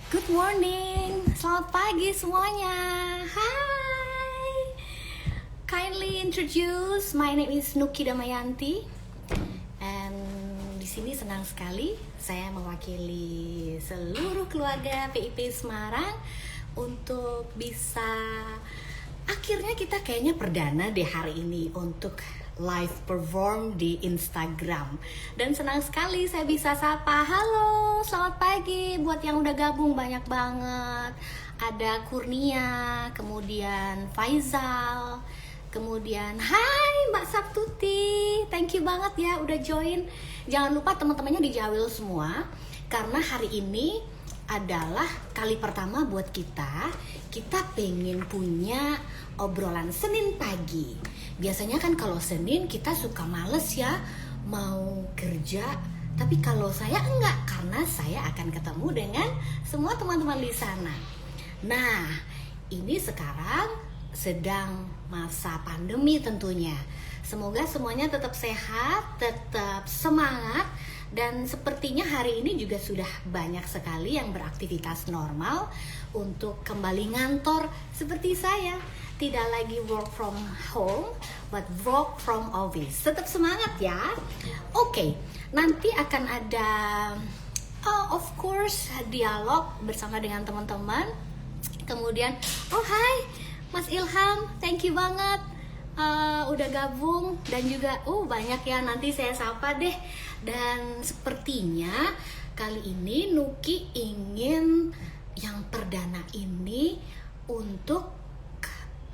Good morning, selamat pagi semuanya. Hai. Kindly introduce, my name is Nuki Damayanti, and di sini senang sekali saya mewakili seluruh keluarga PIP Semarang untuk bisa akhirnya kita kayaknya perdana deh hari ini untuk live perform di Instagram. Dan senang sekali saya bisa sapa. Halo, selamat pagi buat yang udah gabung, banyak banget. Ada Kurnia, kemudian Faizal, kemudian hai Mbak Sabtuti. Thank you banget ya udah join. Jangan lupa teman-temannya dijawil semua karena hari ini adalah kali pertama buat kita pengen punya obrolan Senin pagi. Biasanya kan kalau Senin kita suka males ya mau kerja, tapi kalau saya enggak karena saya akan ketemu dengan semua teman-teman di sana. Nah, ini sekarang sedang masa pandemi tentunya. Semoga semuanya tetap sehat, tetap semangat. Dan sepertinya hari ini juga sudah banyak sekali yang beraktivitas normal untuk kembali ngantor seperti saya. Tidak lagi work from home, but work from office. Tetap semangat ya. Oke, nanti akan ada, of course, dialog bersama dengan teman-teman. Kemudian, oh hai, Mas Ilham, thank you banget. Udah gabung dan juga banyak ya, nanti saya sapa deh. Dan sepertinya kali ini Nuki ingin yang perdana ini untuk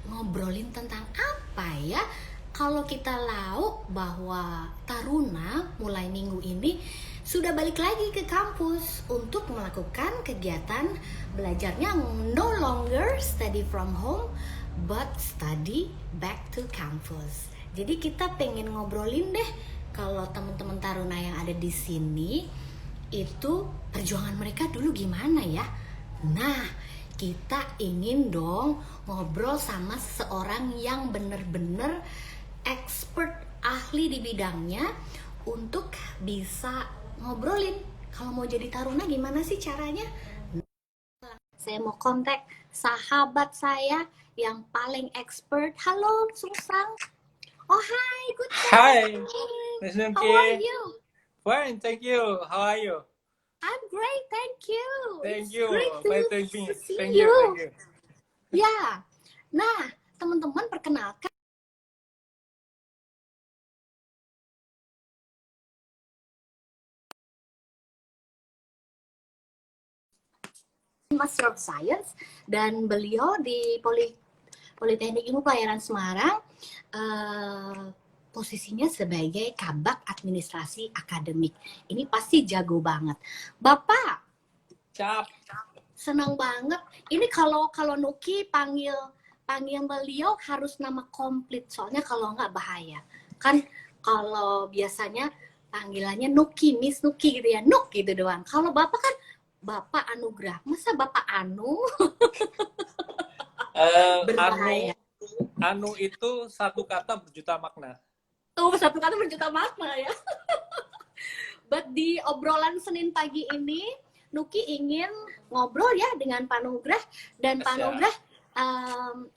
ngobrolin tentang apa ya. Kalau kita tahu bahwa Taruna mulai minggu ini sudah balik lagi ke kampus untuk melakukan kegiatan belajarnya no longer study from home but study back to campus. Jadi kita pengen ngobrolin deh kalau teman-teman Taruna yang ada di sini itu perjuangan mereka dulu gimana ya. Nah, kita ingin dong ngobrol sama seseorang yang bener-bener expert, ahli di bidangnya untuk bisa ngobrolin kalau mau jadi Taruna gimana sih caranya. Saya mau kontak sahabat saya yang paling expert. Halo, Susang. Oh, hi, good Hi, morning. Ms. How are Nunki. you? Fine, thank you. How are you? I'm great, thank you. Thank It's you. great to Fine, thank me. see Thank you. you. Thank you. Ya, nah, teman-teman perkenalkan Master of Science dan beliau di Politeknik Ilmu Pelayaran Semarang posisinya sebagai Kabak Administrasi Akademik. Ini pasti jago banget. Bapak, Cap. senang banget. Ini kalau Nuki panggil beliau harus nama komplit, soalnya kalau nggak bahaya. Kan kalau biasanya panggilannya Nuki, Miss Nuki gitu ya, Nuk gitu doang. Kalau Bapak kan Bapak Anugrah, masa Bapak Anu? Berbahaya. Anu itu satu kata berjuta makna. Satu kata berjuta makna ya. But di obrolan Senin pagi ini, Nuki ingin ngobrol ya dengan Pak Nugrah. Dan Pak Nugrah,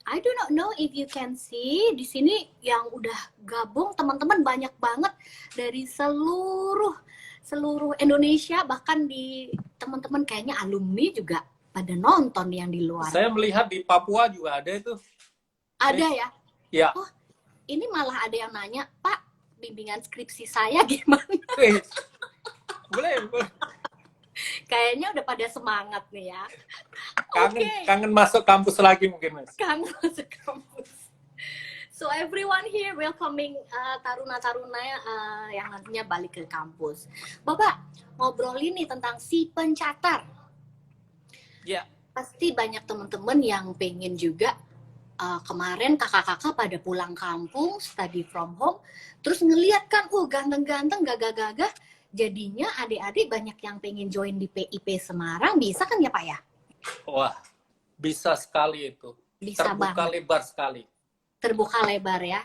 I do not know if you can see di sini yang udah gabung teman-teman banyak banget dari seluruh Indonesia, bahkan di teman-teman kayaknya alumni juga pada nonton yang di luar. Saya melihat di Papua juga ada itu. Ada ya? Ya. Oh, ini malah ada yang nanya, Pak, bimbingan skripsi saya gimana? Boleh. Kayaknya udah pada semangat nih ya. Kangen masuk kampus lagi mungkin, Mas. Kangen masuk kampus. So everyone here welcoming taruna-taruna yang nantinya balik ke kampus. Bapak, ngobrolin nih tentang si pencatar. Ya. Pasti banyak teman-teman yang pengen juga kemarin kakak-kakak pada pulang kampung, study from home, terus ngeliat kan, ganteng-ganteng, gagah-gagah, jadinya adik-adik banyak yang pengen join di PIP Semarang, bisa kan ya Pak ya? Wah, bisa sekali itu. Bisa terbuka banget. Lebar sekali. Terbuka lebar ya.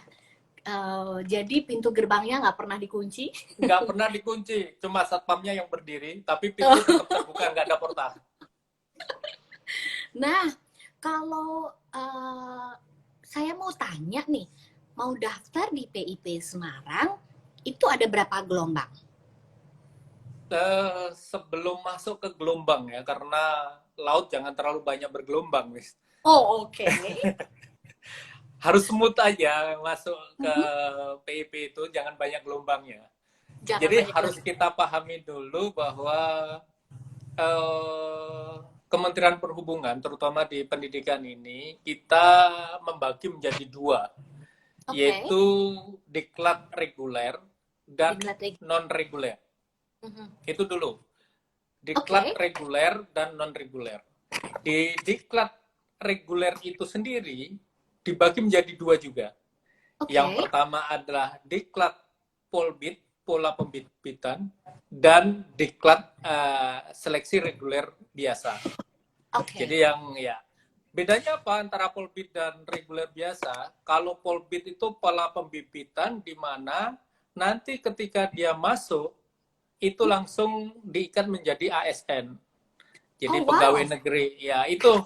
Jadi pintu gerbangnya nggak pernah dikunci? Nggak pernah dikunci, cuma satpamnya yang berdiri, tapi pintu tetap terbuka, nggak ada portal. Nah, kalau saya mau tanya nih, mau daftar di PIP Semarang, itu ada berapa gelombang? Sebelum masuk ke gelombang ya, karena laut jangan terlalu banyak bergelombang, Miss. Oh, oke. Harus smooth aja masuk ke Mhm. PIP itu, jangan banyak gelombangnya. Jangan Jadi banyak harus gelombang. kita pahami dulu bahwa Kementerian Perhubungan, terutama di pendidikan ini, kita membagi menjadi dua, Oke, yaitu diklat reguler dan diklat. non-reguler. Mhm. Itu dulu, diklat Oke, reguler dan non-reguler. Di diklat reguler itu sendiri dibagi menjadi dua juga. Yang oke, pertama adalah diklat polbid, pola pembibitan, dan diklat seleksi reguler biasa. oke. Jadi yang ya bedanya apa antara polbid dan reguler biasa? Kalau polbid itu pola pembibitan di mana nanti ketika dia masuk itu Hmm? langsung diikat menjadi ASN. Jadi Oh, pegawai wow. negeri. Ya, itu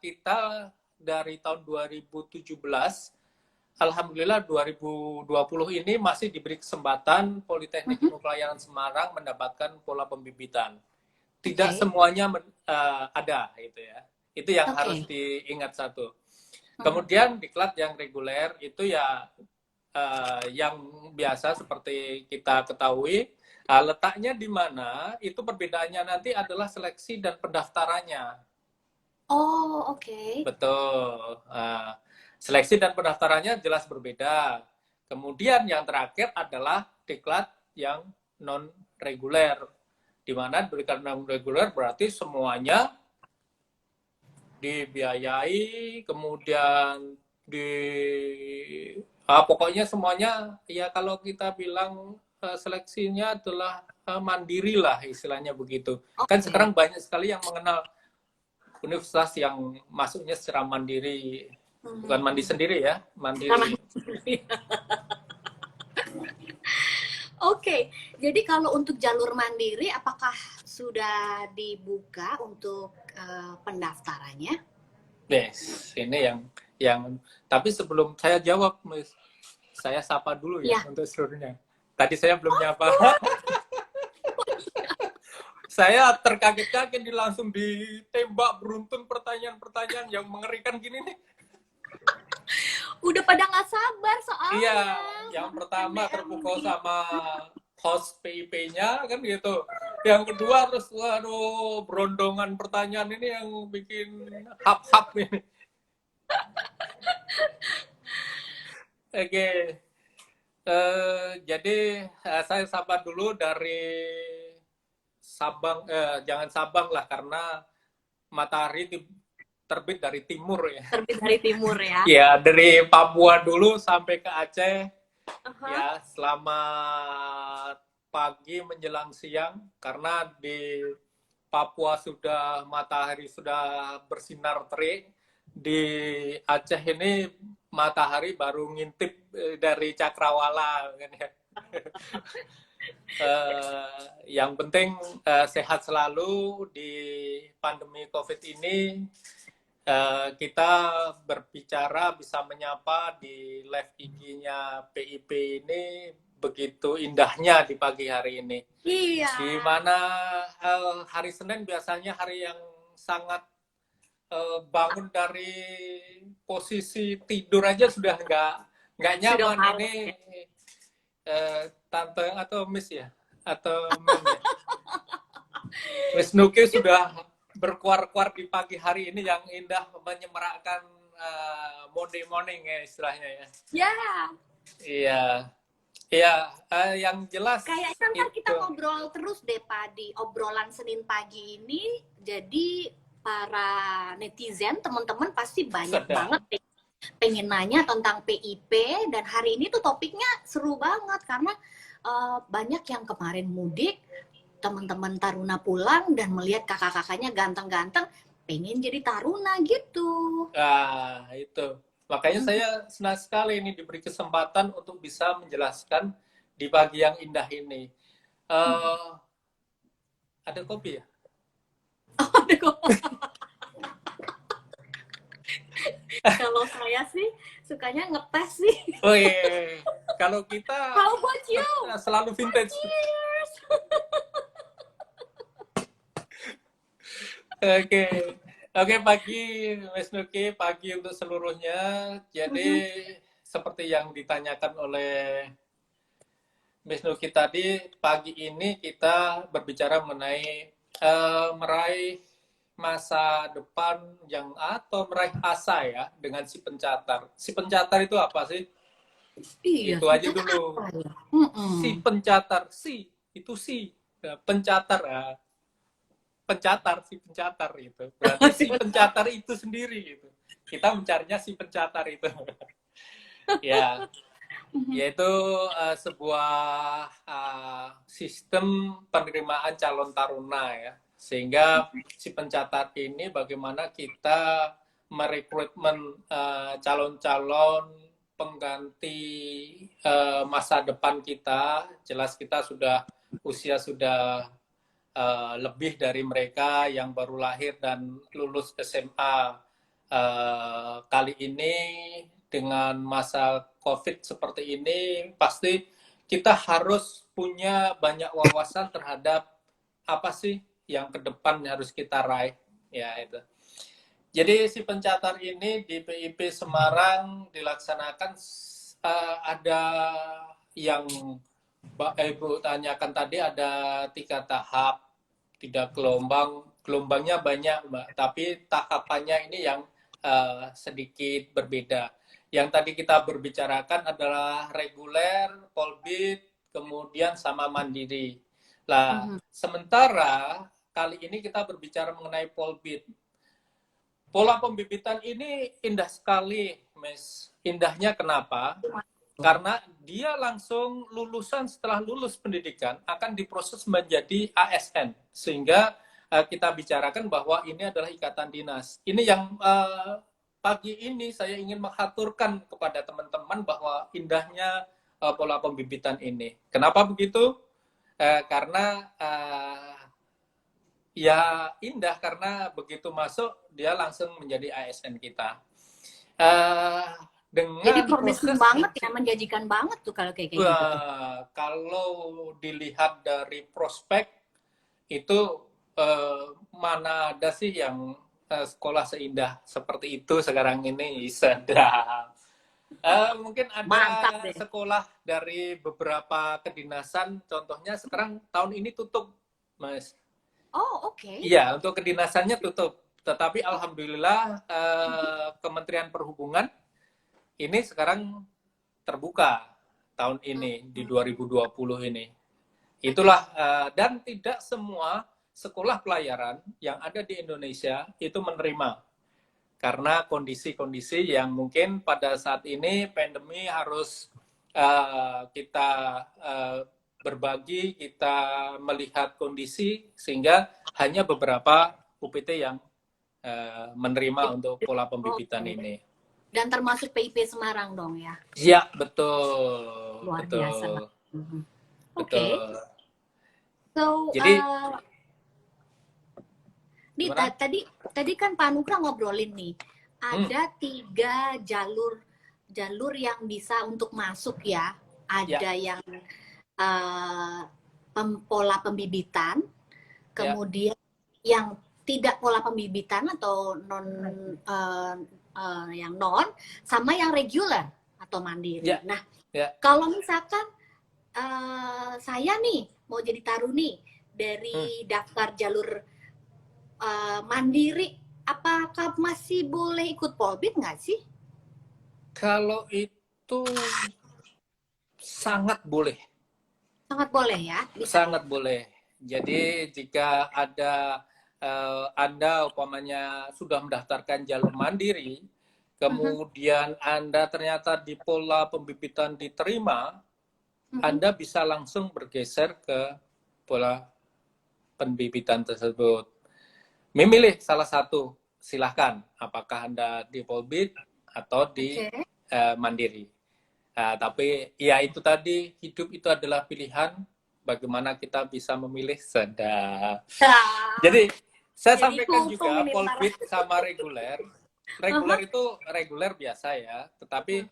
kita dari tahun 2017, alhamdulillah 2020 ini masih diberi kesempatan Politeknik Mhm. Ilmu Pelayaran Semarang mendapatkan pola pembibitan. Tidak Oke, semuanya ada itu ya. Itu yang harus oke. diingat satu. Mhm. Kemudian diklat yang reguler itu ya yang biasa seperti kita ketahui, letaknya di mana itu perbedaannya nanti adalah seleksi dan pendaftarannya. Oh, oke. Betul. Seleksi dan pendaftarannya jelas berbeda. Kemudian yang terakhir adalah diklat yang non reguler, di mana diklat non reguler berarti semuanya dibiayai, kemudian di pokoknya semuanya ya kalau kita bilang seleksinya adalah mandiri lah istilahnya begitu. Kan Oke. sekarang banyak sekali yang mengenal universitas yang masuknya secara mandiri, bukan mandi Mhm. sendiri ya, Sama. mandiri. Oke, jadi kalau untuk jalur mandiri, apakah sudah dibuka untuk pendaftarannya? Yes, ini yang tapi sebelum saya jawab, Miss, saya sapa dulu ya Ya. untuk seluruhnya. Tadi saya belum nyapa. Saya terkaget-kaget langsung ditembak beruntun pertanyaan-pertanyaan yang mengerikan gini nih. Udah pada nggak sabar Iya, soalnya yang untuk pertama MDM terpukau nih. sama host PIP-nya kan gitu. Yang kedua terus waduh berondongan pertanyaan ini yang bikin hap-hap ini. Oke. Jadi saya sapa dulu dari Sabang, jangan Sabang lah karena matahari terbit dari timur ya. Terbit dari timur ya. Ya, dari Papua dulu sampai ke Aceh. Aha. Ya, selamat pagi menjelang siang karena di Papua sudah matahari sudah bersinar terik. Di Aceh ini matahari baru ngintip dari cakrawala kan ya. Yang penting sehat selalu di pandemi COVID ini. Kita berbicara bisa menyapa di live IG-nya PIP ini begitu indahnya di pagi hari ini. Iya. Di mana hari Senin biasanya hari yang sangat bangun dari posisi tidur aja sudah nggak Sudah nyaman malam. ini tante atau Miss ya atau Mem ya. Miss Nuki sudah berkuar-kuar di pagi hari ini yang indah menyemarakkan Monday morning ya istilahnya ya. Ya, Iya, iya. Yang jelas kayaknya ntar kita itu. ngobrol terus deh, Pak, di obrolan Senin pagi ini. Jadi para netizen, teman-teman pasti banyak Sedang. banget deh pengen nanya tentang PIP, dan hari ini tuh topiknya seru banget karena banyak yang kemarin mudik, teman-teman taruna pulang dan melihat kakak-kakaknya ganteng-ganteng, pengen jadi taruna gitu. Itu. Makanya saya senang sekali ini diberi kesempatan untuk bisa menjelaskan di pagi yang indah ini. Ada kopi ya? Kalau saya sih sukanya ngetes sih. Oh iya, kalau kita How about you? selalu vintage. Cheers. Oke, oke pagi Mas Nuki, pagi untuk seluruhnya. Jadi Mhm. seperti yang ditanyakan oleh Mas Nuki tadi, pagi ini kita berbicara mengenai meraih masa depan yang atau meraih asa ya dengan si pencatar. Si pencatar itu apa sih? Iya, Itu aja ternyata dulu. apa ya? Si pencatar, si itu si pencatar ya. Pencatar si pencatar itu berarti si pencatar itu sendiri gitu, kita mencarinya si pencatar itu. Ya, yaitu sebuah sistem penerimaan calon taruna ya, sehingga si pencatat ini bagaimana kita merekrutmen calon-calon pengganti masa depan kita. Jelas kita sudah usia sudah lebih dari mereka yang baru lahir dan lulus SMA kali ini. Dengan masa COVID seperti ini, pasti kita harus punya banyak wawasan terhadap apa sih yang ke depan harus kita raih. Ya, itu. Jadi si pencatar ini di PIP Semarang dilaksanakan ada yang Mbak Ibu tanyakan tadi, ada 3 tahap, tidak gelombangnya banyak Mbak, tapi tahapannya ini yang sedikit berbeda. Yang tadi kita berbicarakan adalah reguler, polbit, kemudian sama mandiri. Nah, sementara kali ini kita berbicara mengenai polbit. Pola pembibitan ini indah sekali, Miss. Indahnya kenapa? Karena dia langsung lulusan setelah lulus pendidikan akan diproses menjadi ASN, sehingga kita bicarakan bahwa ini adalah ikatan dinas. Ini yang pagi ini saya ingin mengaturkan kepada teman-teman bahwa indahnya pola pembibitan ini. Kenapa begitu? Karena ya indah karena begitu masuk dia langsung menjadi ASN kita. Jadi Dengan promising proses banget ya, menjanjikan banget tuh kalau kayak gitu tuh. kalau dilihat dari prospek itu mana ada sih yang sekolah seindah seperti itu sekarang ini. Sedap. Mungkin Mantap ada deh. sekolah dari beberapa kedinasan, contohnya sekarang tahun ini tutup, Mas. Oh, oke. Iya, untuk kedinasannya tutup. Tetapi alhamdulillah Kementerian Perhubungan ini sekarang terbuka tahun ini di 2020 ini. Itulah dan tidak semua sekolah pelayaran yang ada di Indonesia itu menerima karena kondisi-kondisi yang mungkin pada saat ini pandemi harus kita berbagi, kita melihat kondisi sehingga hanya beberapa UPT yang menerima untuk pola pembibitan Oke. ini. Dan termasuk PIP Semarang dong ya. Ya, betul. Luar Betul. biasa. Oke. Betul. So, Jadi gimana? tadi kan Pak Nugra ngobrolin nih, ada 3 jalur yang bisa untuk masuk ya. Ada yang pola pembibitan, kemudian yang tidak pola pembibitan atau yang non, sama yang reguler atau mandiri. Nah, kalau misalkan saya nih mau jadi taruni dari daftar jalur mandiri, apakah masih boleh ikut polbit nggak sih? Kalau itu sangat boleh. Sangat boleh ya? Bisa. Sangat boleh. Jadi jika ada Anda umpamanya sudah mendaftarkan jalur mandiri, kemudian Anda ternyata di pola pembibitan diterima, Anda bisa langsung bergeser ke pola pembibitan tersebut. Memilih salah satu, silahkan. Apakah Anda di polbit atau di mandiri. Tapi ya itu tadi, hidup itu adalah pilihan. Bagaimana kita bisa memilih sedap. Jadi saya sampaikan juga polbit sama reguler. reguler itu reguler biasa ya, tetapi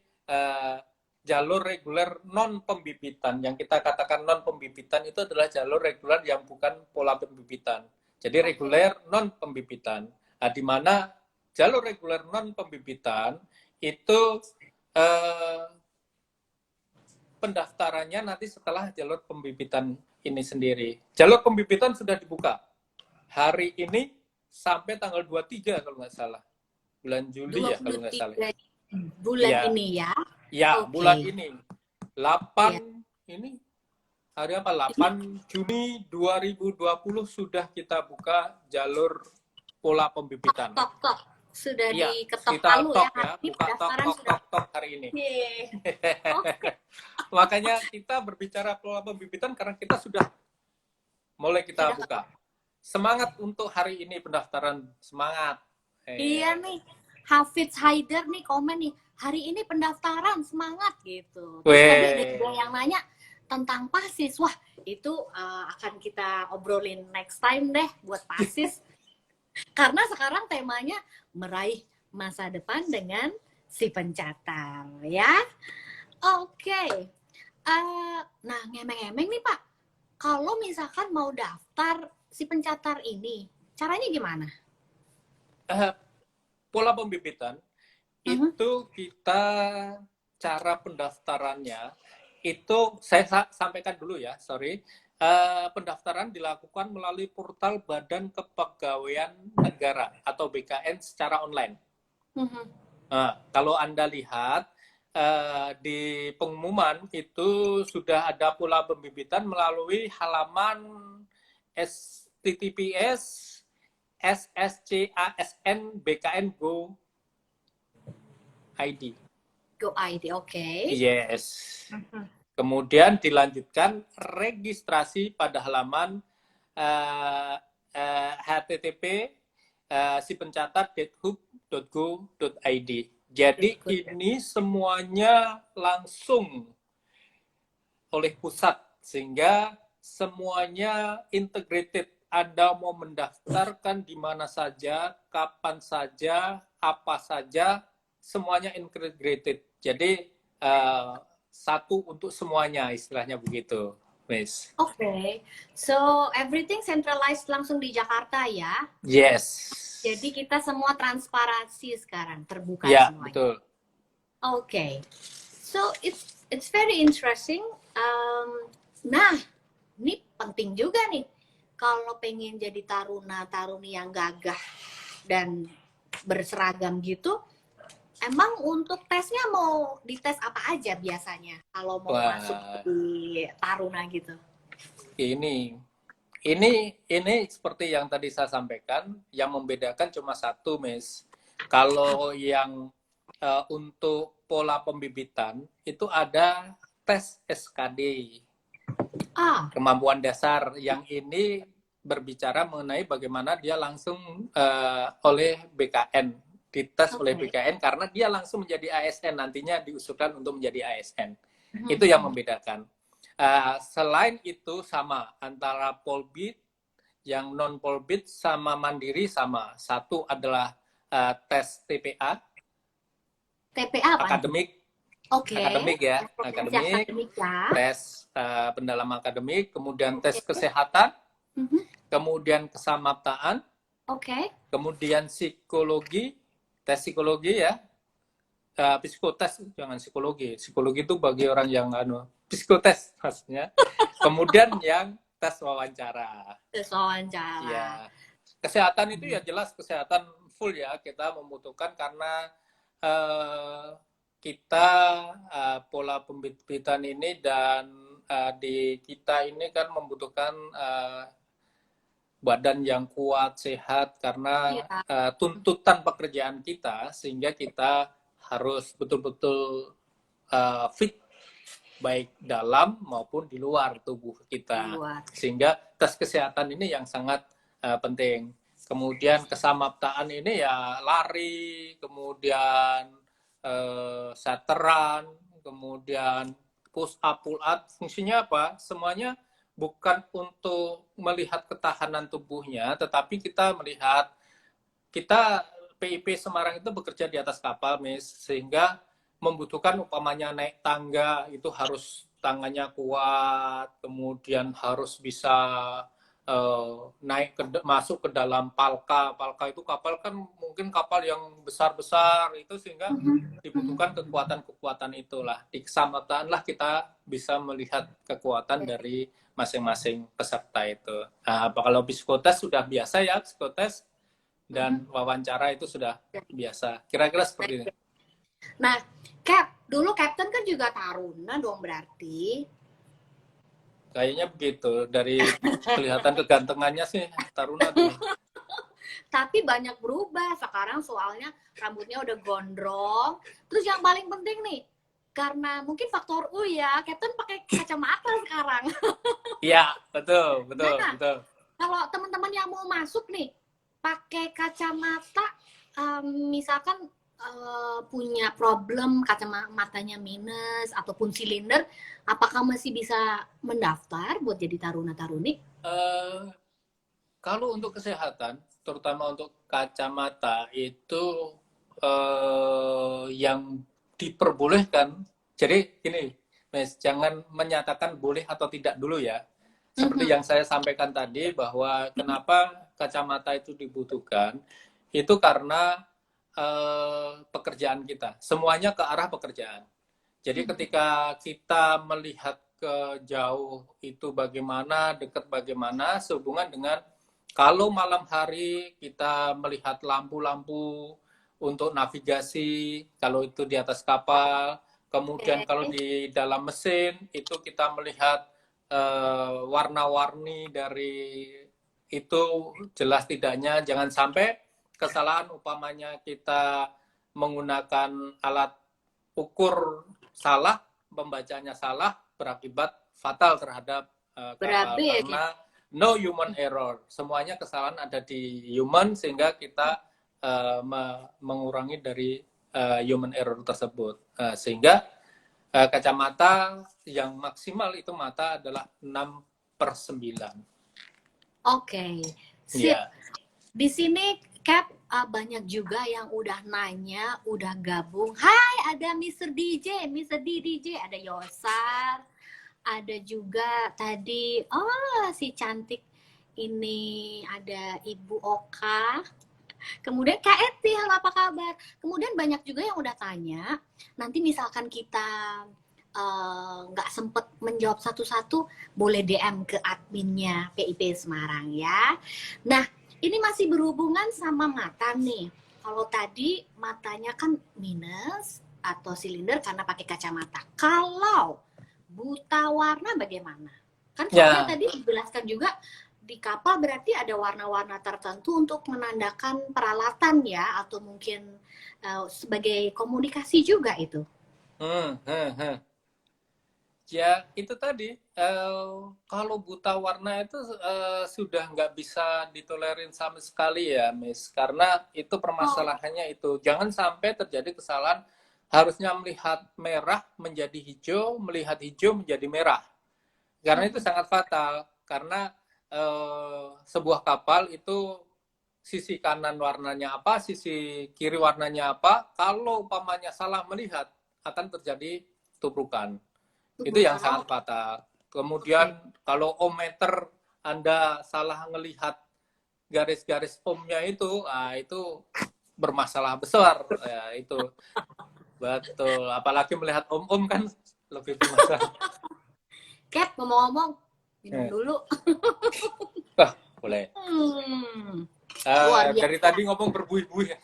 jalur reguler non pembibitan, yang kita katakan non pembibitan itu adalah jalur reguler yang bukan pola pembibitan. Jadi reguler non pembibitan, di mana jalur reguler non pembibitan itu pendaftarannya nanti setelah jalur pembibitan ini sendiri. Jalur pembibitan sudah dibuka hari ini sampai tanggal 23 kalau nggak salah. Bulan Juli ya kalau nggak salah. Bulan ya. ini ya? Ya, okay. Bulan ini. 8 ya. Ini hari apa? 8 Juni 2020 sudah kita buka jalur pola pembibitan. Tok. Sudah ya, diketok kita palu tok, ya. Buka tok hari ini. Okay. Makanya kita berbicara pola pembibitan karena kita sudah mulai kita buka. Semangat untuk hari ini pendaftaran, semangat. Iya nih, Hafiz Haider nih komen nih, hari ini pendaftaran, semangat gitu. Terus tadi ada juga yang nanya tentang PASIS. Wah, itu akan kita obrolin next time deh buat PASIS. Karena sekarang temanya meraih masa depan dengan si pencatat, ya. Oke. Nah, ngemeng-ngemeng nih Pak, kalau misalkan mau daftar si pencatat ini, caranya gimana? Pola pembibitan itu kita cara pendaftarannya itu saya sampaikan dulu ya, sorry. Pendaftaran dilakukan melalui portal Badan Kepegawaian Negara atau BKN secara online. Nah, kalau Anda lihat di pengumuman itu sudah ada pola pembibitan melalui halaman https SSCASN BKN Go ID. Go ID, oke. Okay. Yes. Kemudian dilanjutkan registrasi pada halaman http sipencatat.hub.go.id. Jadi ini semuanya langsung oleh pusat, sehingga semuanya integrated. Anda mau mendaftarkan di mana saja, kapan saja, apa saja, semuanya integrated. Jadi satu untuk semuanya, istilahnya begitu, Miss. Oke, so everything centralized langsung di Jakarta ya? Yes. Jadi kita semua transparansi sekarang, terbuka ya, semuanya. Betul. Oke, so it's very interesting. Nah, ini penting juga nih. Kalau pengen jadi taruna-taruni yang gagah dan berseragam gitu, emang untuk tesnya mau dites apa aja biasanya kalau mau masuk di taruna gitu? Ini seperti yang tadi saya sampaikan, yang membedakan cuma satu, Miss. Kalau yang untuk pola pembibitan itu ada tes SKD. Kemampuan dasar, yang ini berbicara mengenai bagaimana dia langsung oleh BKN, dites oleh BKN karena dia langsung menjadi ASN, nantinya diusulkan untuk menjadi ASN. Itu yang membedakan. Selain itu sama antara Polbid, yang non Polbid sama Mandiri sama. Satu adalah tes TPA. TPA apa? Akademik. Oke. Akademik ya, akademik. Tes pendalaman akademik, kemudian tes kesehatan, kemudian kesamaptaan, kemudian psikologi, tes psikologi ya, psikotes, jangan psikologi itu bagi orang yang psikotes maksudnya. Kemudian yang tes wawancara. Ya. Kesehatan itu ya jelas kesehatan full ya, kita membutuhkan karena kita pola pembibitan ini dan di kita ini kan membutuhkan badan yang kuat, sehat, karena tuntutan pekerjaan kita, sehingga kita harus betul-betul fit, baik dalam maupun di luar tubuh kita. Sehingga tes kesehatan ini yang sangat penting. Kemudian kesamaptaan ini ya lari, kemudian sateran, kemudian push up, pull up, fungsinya apa? Semuanya bukan untuk melihat ketahanan tubuhnya, tetapi kita melihat kita PIP Semarang itu bekerja di atas kapal, Miss, sehingga membutuhkan umpamanya naik tangga itu harus tangannya kuat, kemudian harus bisa masuk ke dalam palka. Palka itu kapal kan mungkin kapal yang besar-besar itu, sehingga dibutuhkan kekuatan-kekuatan itulah. Di kesamaan lah kita bisa melihat kekuatan dari masing-masing peserta itu. Nah, kalau psikotes sudah biasa ya, psikotes dan wawancara itu sudah biasa. Kira-kira seperti ini. Nah, Cap, dulu Captain kan juga taruna dong berarti. Kayaknya begitu. Dari kelihatan kegantengannya sih taruna tuh. Tapi banyak berubah sekarang, soalnya rambutnya udah gondrong. Terus yang paling penting nih, karena mungkin faktor U ya, Captain pakai kacamata sekarang. Iya, betul. Kalau teman-teman yang mau masuk nih, pakai kacamata, misalkan punya problem kacamatanya minus ataupun silinder, apakah masih bisa mendaftar buat jadi taruna-taruni? Kalau untuk kesehatan, terutama untuk kacamata itu yang diperbolehkan. Jadi gini, Mas, jangan menyatakan boleh atau tidak dulu ya. Seperti yang saya sampaikan tadi, bahwa kenapa kacamata itu dibutuhkan, itu karena pekerjaan kita. Semuanya ke arah pekerjaan. Jadi ketika kita melihat ke jauh itu bagaimana, dekat bagaimana, sehubungan dengan kalau malam hari kita melihat lampu-lampu untuk navigasi, kalau itu di atas kapal, kemudian kalau di dalam mesin itu kita melihat warna-warni dari itu jelas tidaknya, jangan sampai kesalahan umpamanya kita menggunakan alat ukur salah, pembacanya salah, berakibat fatal terhadap kapal. Karena no human error, semuanya kesalahan ada di human, sehingga kita mengurangi dari human error tersebut. Sehingga kacamata yang maksimal itu mata adalah 6/9. Oke, sip. Yeah. Di sini Cap, banyak juga yang udah nanya, udah gabung. Hai, ada Mr. DJ, ada Yosar, ada juga tadi, si cantik ini, ada Ibu Oka. Kemudian Kak Eti, halo apa kabar? Kemudian banyak juga yang udah tanya, nanti misalkan kita nggak sempet menjawab satu-satu, boleh DM ke adminnya PIP Semarang ya. Nah, ini masih berhubungan sama mata nih. Kalau tadi matanya kan minus atau silinder karena pakai kacamata. Kalau buta warna bagaimana? Kan soalnya tadi dijelaskan juga di kapal berarti ada warna-warna tertentu untuk menandakan peralatan ya, atau mungkin sebagai komunikasi juga itu. Ya itu tadi, kalau buta warna itu sudah nggak bisa ditolerin sama sekali ya, Miss. Karena itu permasalahannya itu. Jangan sampai terjadi kesalahan harusnya melihat merah menjadi hijau, melihat hijau menjadi merah. Karena itu sangat fatal. Karena sebuah kapal itu sisi kanan warnanya apa, sisi kiri warnanya apa. Kalau umpamanya salah melihat, akan terjadi tubrukan. Itu yang sangat fatal. Kemudian kalau ohmmeter Anda salah ngelihat garis-garis ohmnya itu bermasalah besar. Ya, itu betul. Apalagi melihat om kan lebih bermasalah. Cap, ngomong-ngomong, minum dulu. Boleh. Dari tadi ngomong berbuih-buih.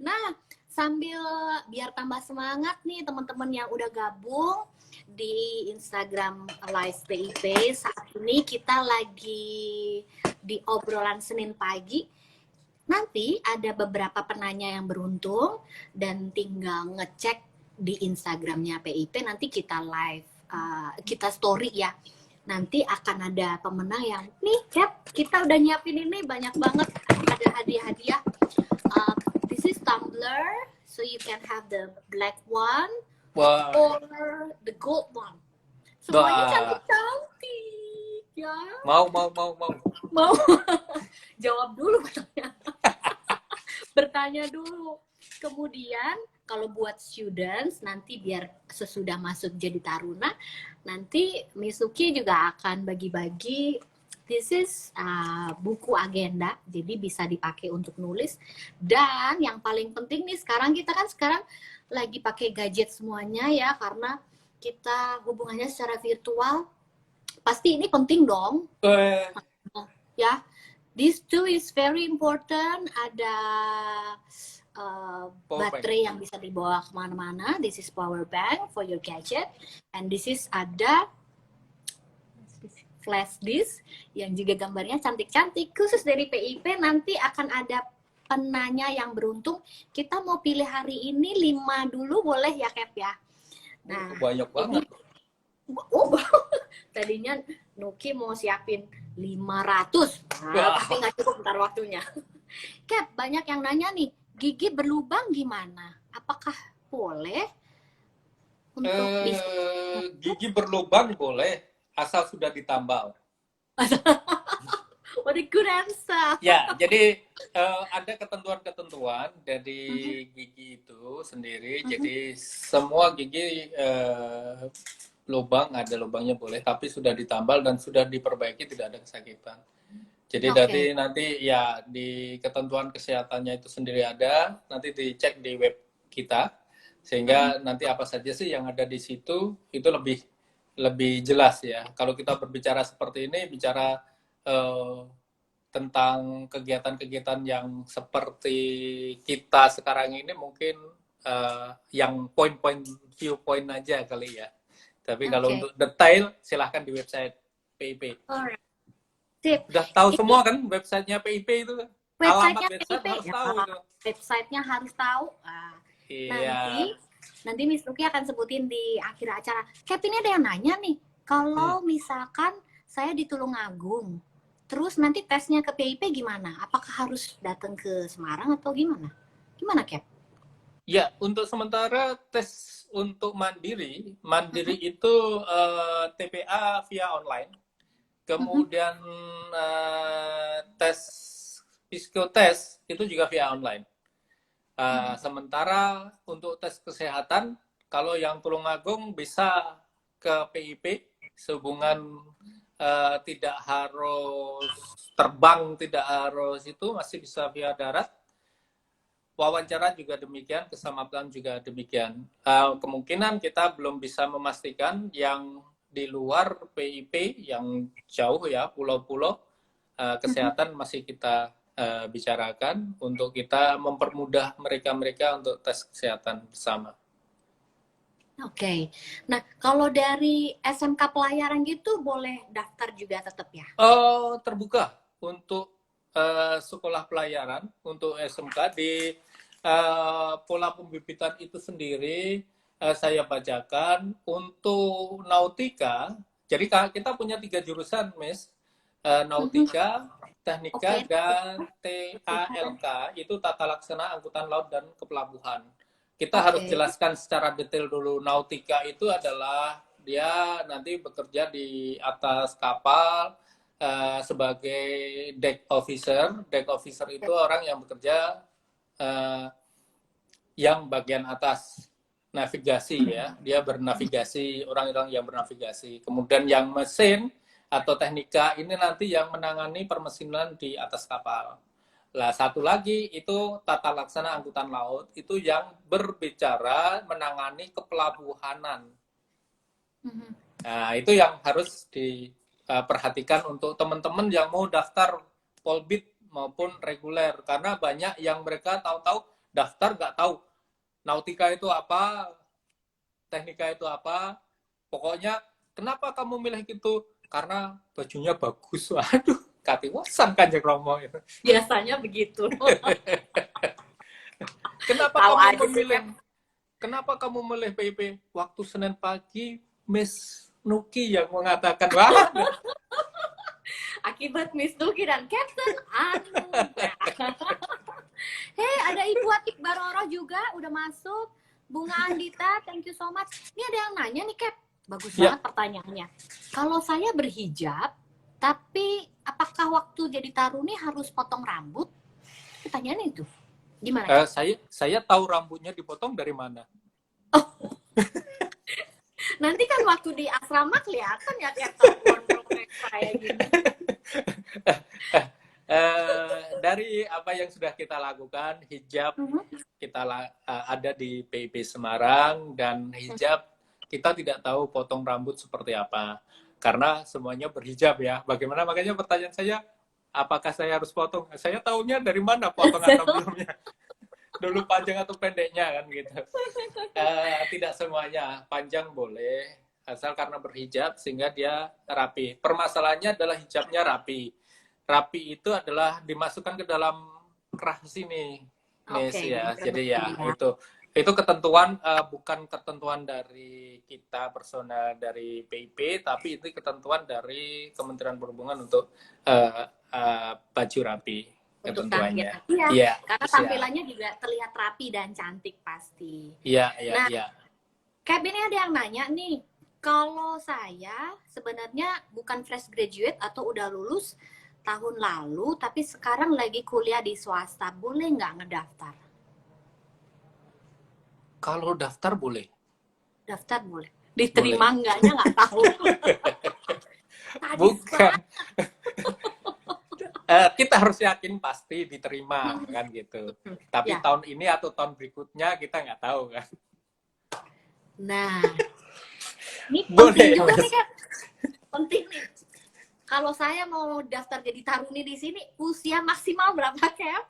Nah, sambil biar tambah semangat nih teman-teman yang udah gabung di Instagram Live PIP. Saat ini kita lagi di obrolan Senin pagi. Nanti ada beberapa penanya yang beruntung dan tinggal ngecek di Instagramnya PIP. Nanti kita live, kita story ya. Nanti akan ada pemenang yang nih Cap, kita udah nyiapin ini banyak banget, ada hadiah-hadiah. This is tumbler, so you can have the black one or the gold one. Semuanya cantik-cantik ya. Mau. Jawab dulu katanya. bertanya dulu. Kemudian kalau buat students nanti biar sesudah masuk jadi taruna, nanti Miss Nuki juga akan bagi-bagi. This is buku agenda, jadi bisa dipakai untuk nulis. Dan yang paling penting nih sekarang kita kan sekarang lagi pakai gadget semuanya ya, karena kita hubungannya secara virtual. Pasti ini penting dong. Ya, this too is very important. Ada baterai yang bisa dibawa kemana-mana. This is power bank for your gadget. And this is ada flash disk yang juga gambarnya cantik-cantik. Khusus dari PIP nanti akan ada penanya yang beruntung. Kita mau pilih hari ini 5 dulu boleh ya, Cap ya? Nah, banyak banget. Tadinya Nuki mau siapin 500. Tapi nggak cukup ntar waktunya. Cap, banyak yang nanya nih, gigi berlubang gimana? Apakah boleh untuk gigi berlubang boleh, asal sudah ditambal. What a good answer. Ya, jadi ada ketentuan-ketentuan dari gigi itu sendiri. Jadi semua gigi lubang, ada lubangnya boleh, tapi sudah ditambal dan sudah diperbaiki, tidak ada kesakitan. Jadi nanti ya di ketentuan kesehatannya itu sendiri ada, nanti dicek di web kita, sehingga nanti apa saja sih yang ada di situ itu lebih jelas ya. Kalau kita berbicara seperti ini, bicara tentang kegiatan-kegiatan yang seperti kita sekarang ini mungkin yang viewpoint aja kali ya. Tapi kalau untuk detail silahkan di website PIP. Alright. Udah tahu semua kan websitenya PIP itu? Websitenya PIP harus tahu itu. Websitenya harus tahu. Iya. Nanti Miss Nuki akan sebutin di akhir acara. Cap, ini ada yang nanya nih, kalau misalkan saya di Tulungagung, terus nanti tesnya ke PIP gimana? Apakah harus datang ke Semarang atau gimana? Gimana, Cap? Ya, untuk sementara tes untuk mandiri itu TPA via online. Kemudian tes psikotest itu juga via online. Sementara untuk tes kesehatan, kalau yang Tulungagung bisa ke PIP, sehubungan tidak harus terbang, tidak harus itu, masih bisa via darat. Wawancara juga demikian, keselamatan juga demikian. Kemungkinan kita belum bisa memastikan yang di luar PIP, yang jauh ya, pulau-pulau, kesehatan masih kita bicarakan untuk kita mempermudah mereka untuk tes kesehatan bersama. Oke. Nah, kalau dari SMK pelayaran gitu boleh daftar juga tetap ya? Terbuka untuk sekolah pelayaran, untuk SMK di pola pembibitan itu sendiri saya bacakan untuk nautika. Jadi kita punya 3 jurusan, Miss. Nautika, teknika, dan TALK, itu tata laksana angkutan laut dan kepelabuhan. Kita harus jelaskan secara detail dulu. Nautika itu adalah dia nanti bekerja di atas kapal sebagai deck officer. Deck officer itu orang yang bekerja yang bagian atas, navigasi ya. Dia bernavigasi, orang-orang yang bernavigasi. Kemudian yang mesin atau teknika ini nanti yang menangani permesinan di atas kapal. Lah, satu lagi itu tata laksana angkutan laut, itu yang berbicara menangani kepelabuhanan. Nah, itu yang harus diperhatikan untuk teman-teman yang mau daftar Polbid maupun reguler, karena banyak yang mereka tahu-tahu daftar nggak tahu nautika itu apa, teknika itu apa, pokoknya kenapa kamu milih gitu? Karena bajunya bagus. Waduh, katiwasan Kanjeng Romo itu. Biasanya begitu. Kenapa kamu memilih PIP? Waktu Senin pagi Miss Nuki yang mengatakan, wah. Akibat Miss Nuki dan Captain Anu. Hey, ada Ibu Atik Baroro juga udah masuk. Bunga Andita, thank you so much. Ini ada yang nanya nih, Cap. Bagus banget pertanyaannya. Kalau saya berhijab, tapi apakah waktu jadi taruni harus potong rambut? Pertanyaannya itu. Gimana Kak? Saya tahu rambutnya dipotong dari mana. Oh, nanti kan waktu di asrama kelihatan ya tiap tahun gondrong kayak gini. Dari apa yang sudah kita lakukan, hijab kita ada di PIP Semarang, dan hijab kita tidak tahu potong rambut seperti apa karena semuanya berhijab ya. Bagaimana, makanya pertanyaan saya, apakah saya harus potong? Saya tahunya dari mana potongan rambutnya? Dulu panjang atau pendeknya kan gitu. Tidak semuanya, panjang boleh asal karena berhijab sehingga dia rapi. Permasalahannya adalah hijabnya rapi. Rapi itu adalah dimasukkan ke dalam keras ini, Miss ya. Jadi ya itu ketentuan, bukan ketentuan dari kita personal dari PIP, tapi itu ketentuan dari Kementerian Perhubungan untuk baju rapi. Untuk Ketentuannya. Iya, karena tampilannya juga terlihat rapi dan cantik pasti. Iya. Kayak ini ada yang nanya nih, kalau saya sebenarnya bukan fresh graduate atau udah lulus tahun lalu, tapi sekarang lagi kuliah di swasta, boleh nggak ngedaftar? Kalau daftar boleh. Daftar boleh. Diterima enggaknya nggak tahu. Bukan. Kita harus yakin pasti diterima kan gitu. Tapi tahun ini atau tahun berikutnya kita nggak tahu kan. Nah, ini boleh, penting juga nih kan. Penting nih. Kalau saya mau daftar jadi taruni di sini, usia maksimal berapa Cap?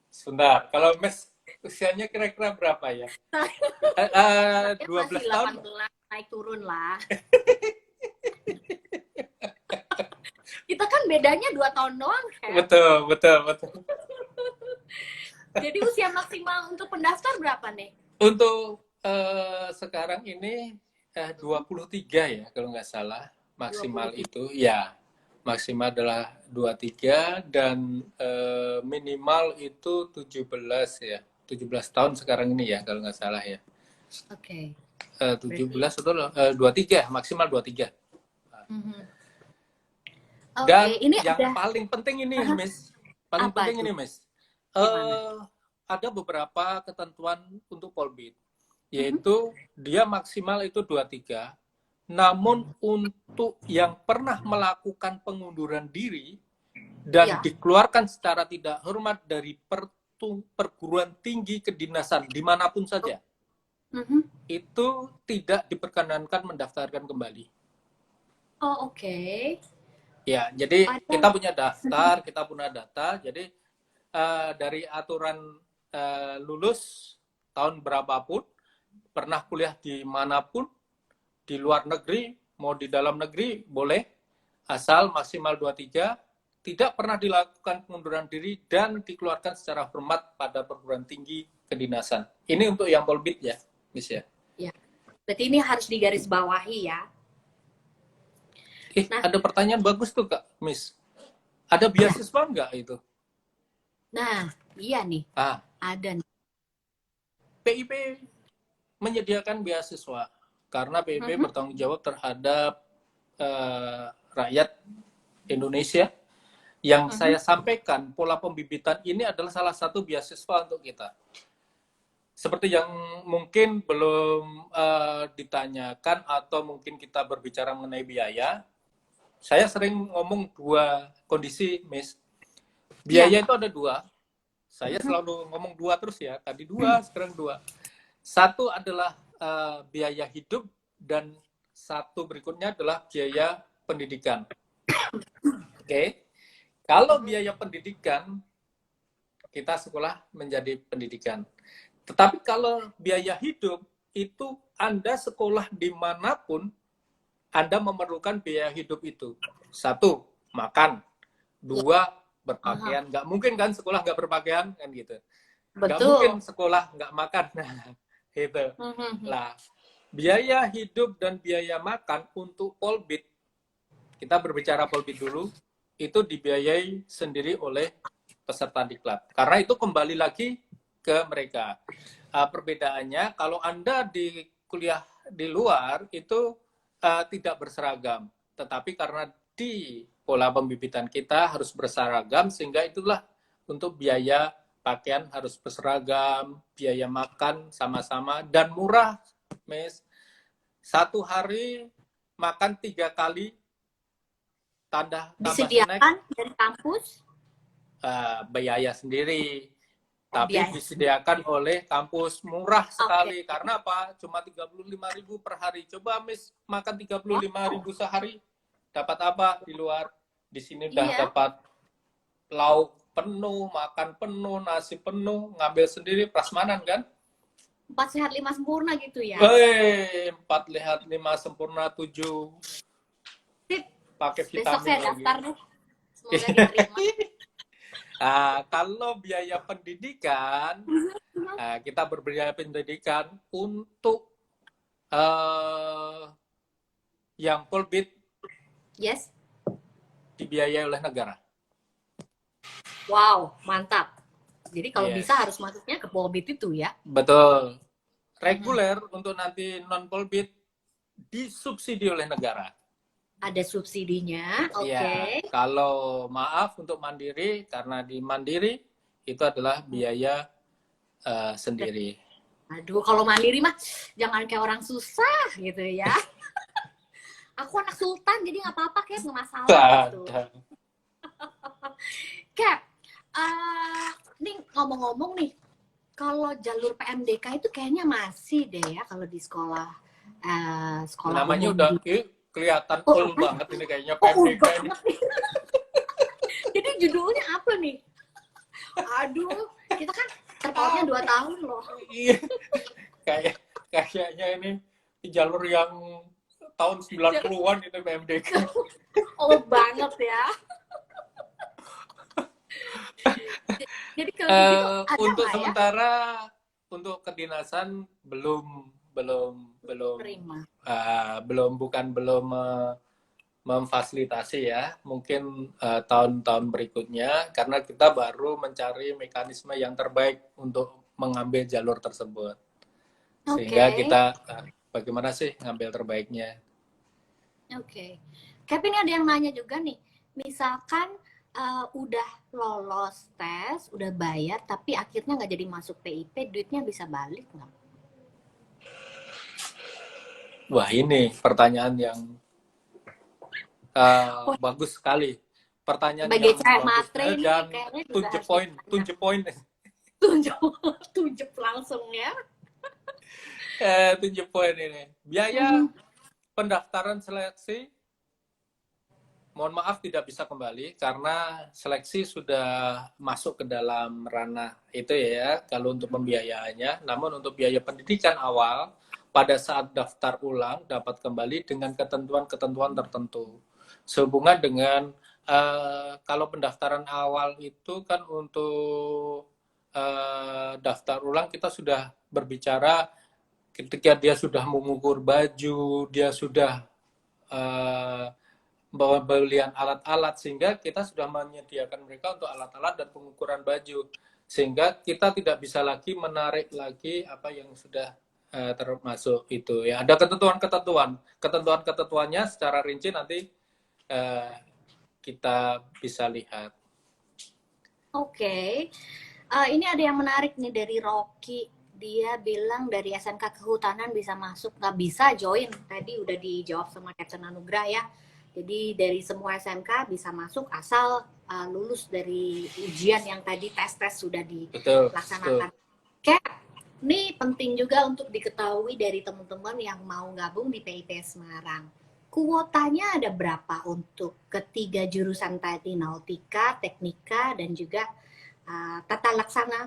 Sebentar, kalau Mes usianya kira-kira berapa ya? 12 tahun. 18, naik turun lah. Kita kan bedanya 2 tahun doang kan? Betul. Jadi usia maksimal untuk pendaftar berapa nih? Untuk sekarang ini 23 ya kalau nggak salah maksimal 23. Itu ya maksimal adalah 23 dan minimal itu 17 ya, 17 tahun sekarang ini ya kalau nggak salah ya. Oke. 17 atau 23 maksimal 23. Dan ini yang paling penting ini Miss, paling penting ini Miss, ada beberapa ketentuan untuk Polbit, yaitu dia maksimal itu 23. Namun untuk yang pernah melakukan pengunduran diri dan dikeluarkan secara tidak hormat dari perguruan tinggi kedinasan dimanapun saja, itu tidak diperkenankan mendaftarkan kembali. Oh, oke. Ya, jadi kita punya daftar, kita punya data. Jadi dari aturan lulus tahun berapapun, pernah kuliah di manapun, di luar negeri, mau di dalam negeri, boleh. Asal maksimal 23, tidak pernah dilakukan pengunduran diri dan dikeluarkan secara hormat pada perguruan tinggi kedinasan. Ini untuk yang Polbit ya, Miss ya. Ya. Berarti ini harus digarisbawahi ya. Ada pertanyaan bagus tuh Kak, Miss. Ada beasiswa nggak itu? Nah, iya nih. Ada nih. PIP menyediakan beasiswa karena PIP bertanggung jawab terhadap rakyat Indonesia. Yang saya sampaikan, pola pembibitan ini adalah salah satu beasiswa untuk kita. Seperti yang mungkin belum ditanyakan atau mungkin kita berbicara mengenai biaya, saya sering ngomong dua kondisi, Miss. Biaya itu ada dua. Saya selalu ngomong dua terus ya. Tadi dua, sekarang dua. Satu adalah biaya hidup dan satu berikutnya adalah biaya pendidikan. Oke. Kalau biaya pendidikan, kita sekolah menjadi pendidikan. Tetapi kalau biaya hidup, itu Anda sekolah dimanapun, Anda memerlukan biaya hidup itu. Satu, makan. Dua, berpakaian. Nggak mungkin kan sekolah nggak berpakaian, kan gitu. Nggak mungkin sekolah nggak makan. Nah, gitu. Lah, biaya hidup dan biaya makan untuk Polbit, kita berbicara Polbit dulu, itu dibiayai sendiri oleh peserta diklat. Karena itu kembali lagi ke mereka. Perbedaannya, kalau Anda di kuliah di luar, itu tidak berseragam, tetapi karena di pola pembibitan kita harus berseragam, sehingga itulah untuk biaya pakaian harus berseragam, biaya makan sama-sama, dan murah, Miss. Satu hari makan 3 kali, tambah snack, Disediakan dari kampus? biaya sendiri. Oh, Tapi biaya. disediakan oleh kampus, murah Oke. sekali. Karena apa? Cuma 35.000 per hari. Coba Miss makan 35.000 sehari, dapat apa di luar? Di sini udah Iya, dapat lauk penuh, makan penuh, nasi penuh, ngambil sendiri prasmanan kan? 4 sehat 5 sempurna gitu ya. Hei, 4 lihat 5 sempurna 7 Sip, pakai besok vitamin saya lagi. daftar deh. Semoga diterima. Kalau biaya pendidikan, kita berbiaya pendidikan untuk yang Polbit Yes. dibiayai oleh negara. Wow, mantap. Jadi kalau Yes. bisa harus masuknya ke Polbit itu ya. Betul. Reguler untuk nanti non Polbit disubsidi oleh negara. Ada subsidinya, oke. Ya, kalau maaf untuk mandiri, karena di mandiri itu adalah biaya sendiri. Aduh, kalau mandiri mah jangan kayak orang susah gitu ya. Aku anak sultan jadi nggak apa-apa, kayak nggak masalah gitu. Kayak, nih ngomong-ngomong nih, kalau jalur PMDK itu kayaknya masih deh ya kalau di sekolah sekolah Namanya umum udah gitu. kelihatan Oh, old banget ini kayaknya Oh, PMDK ini. banget nih. Jadi judulnya apa nih? Aduh, kita kan terpautnya 2 tahun loh. Iya. Kayaknya ini jalur yang tahun 90-an itu PMDK. Old banget ya. Jadi kalau begitu ada Untuk nggak ya? sementara untuk kedinasan belum Terima. belum memfasilitasi ya. Mungkin tahun-tahun berikutnya karena kita baru mencari mekanisme yang terbaik untuk mengambil jalur tersebut. Sehingga Oke. kita bagaimana sih ngambil terbaiknya. Oke. Kevin, ini ada yang nanya juga nih. Misalkan udah lolos tes, udah bayar, tapi akhirnya nggak jadi masuk PIP, duitnya bisa balik nggak? Wah, ini pertanyaan yang bagus sekali. Pertanyaan Sebagai yang cewek bagus matre ini dan kayaknya juga to the harus point, to ditanya. the point. Tunjuk langsung ya. To the point ini. Biaya pendaftaran seleksi, mohon maaf tidak bisa kembali karena seleksi sudah masuk ke dalam ranah itu ya kalau untuk pembiayaannya. Namun untuk biaya pendidikan awal pada saat daftar ulang dapat kembali dengan ketentuan-ketentuan tertentu. Sehubungan dengan kalau pendaftaran awal itu kan untuk daftar ulang kita sudah berbicara ketika dia sudah mengukur baju, dia sudah pembelian alat-alat sehingga kita sudah menyediakan mereka untuk alat-alat dan pengukuran baju sehingga kita tidak bisa lagi menarik lagi apa yang sudah termasuk itu ya ada ketentuannya secara rinci nanti kita bisa lihat. Oke. Ini ada yang menarik nih dari Rocky. Dia bilang dari SMK Kehutanan bisa masuk, nggak bisa join. Tadi udah dijawab sama Captain Anugrah ya. Jadi dari semua SMK bisa masuk asal lulus dari ujian yang tadi tes-tes sudah dilaksanakan. Oke, ini penting juga untuk diketahui dari teman-teman yang mau gabung di PIP Semarang. Kuotanya ada berapa untuk ketiga jurusan tadi, nautika, teknika, dan juga tata laksana